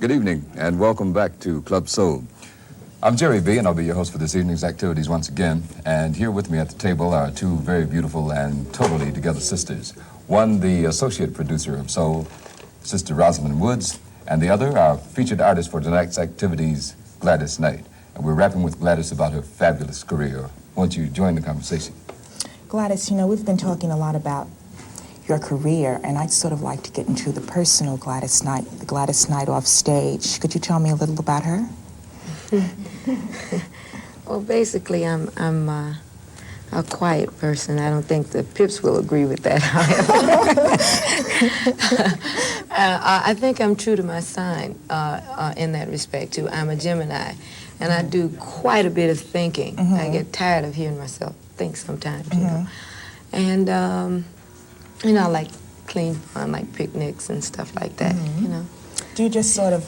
Good evening, and welcome back to Club Soul. I'm Jerry B., and I'll be your host for this evening's activities once again. And here with me at the table are two very beautiful and totally together sisters. One, the associate producer of Soul, Sister Rosalind Woods, and the other, our featured artist for tonight's activities, Gladys Knight. And we're rapping with Gladys about her fabulous career. Won't you join the conversation? Gladys, you know, we've been talking a lot about your career, and I'd sort of like to get into the personal Gladys Knight, the Gladys Knight off stage. Could you tell me a little about her? Well, basically, I'm a quiet person. I don't think the Pips will agree with that, however. I think I'm true to my sign in that respect, too. I'm a Gemini, and I do quite a bit of thinking. I get tired of hearing myself think sometimes, you know. And, you know, I like clean fun, like picnics and stuff like that, you know. Do you just sort of,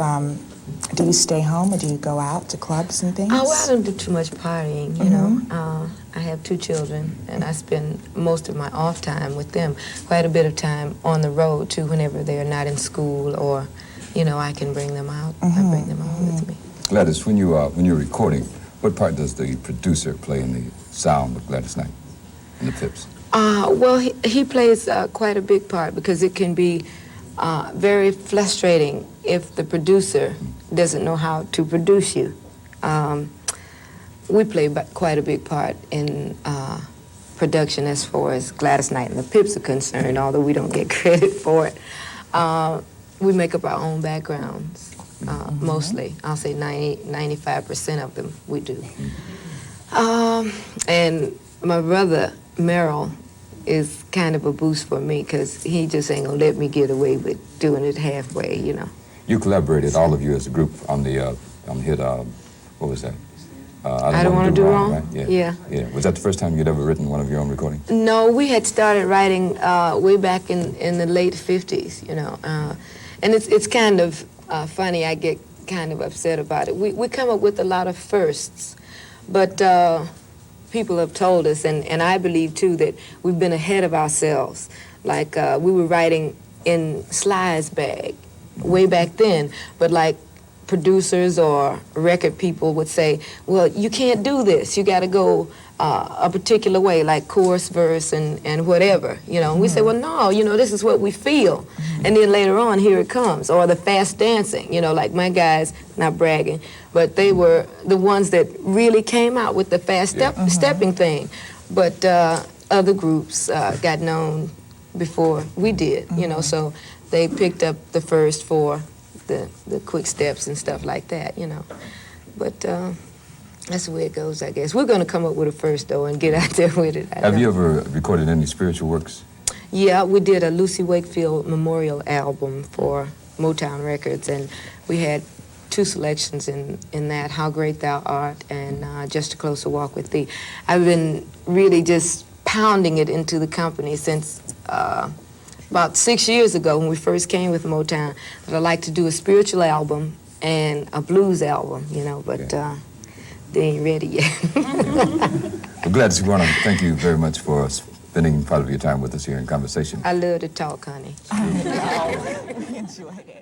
do you stay home or do you go out to clubs and things? Oh, well, I don't do too much partying, you know. I have two children, and I spend most of my off time with them. Quite a bit of time on the road, too, whenever they're not in school or, you know, I can bring them out. I bring them out with me. Gladys, when you're recording, what part does the producer play in the sound of Gladys Knight and the Pips? Well, he plays quite a big part because it can be very frustrating if the producer doesn't know how to produce you. We play quite a big part in production as far as Gladys Knight and the Pips are concerned, although we don't get credit for it. We make up our own backgrounds, mostly. I'll say 95% of them we do. And my brother, Merrill, is kind of a boost for me because he just ain't gonna let me get away with doing it halfway, you know. You collaborated, all of you as a group, on the hit, what was that? I Don't Want to Do Wrong? Right? Yeah. Was that the first time you'd ever written one of your own recordings? No, we had started writing way back in the late 50s, you know. And it's kind of funny, I get kind of upset about it. We come up with a lot of firsts, but people have told us, and I believe too, that we've been ahead of ourselves. Like we were writing in Sly's bag way back then, but like producers or record people would say, well, you can't do this. You got to go a particular way, like chorus, verse, and whatever, you know. And we say, well, no, you know, this is what we feel. And then later on, here it comes. Or the fast dancing, you know, like my guys, not bragging, but they were the ones that really came out with the fast stepping thing. But other groups got known before we did, you know, so they picked up the first for the quick steps and stuff like that, you know. But that's the way it goes, I guess. We're going to come up with a first, though, and get out there with it. Have you ever recorded any spiritual works? Yeah, we did a Lucy Wakefield memorial album for Motown Records, and we had two selections in that, How Great Thou Art and Just a Closer Walk with Thee. I've been really just pounding it into the company since about 6 years ago when we first came with Motown, that I'd like to do a spiritual album and a blues album, you know, but they ain't ready yet. Well, Gladys, we want to thank you very much for spending part of your time with us here in conversation. I love to talk, honey. Enjoy it.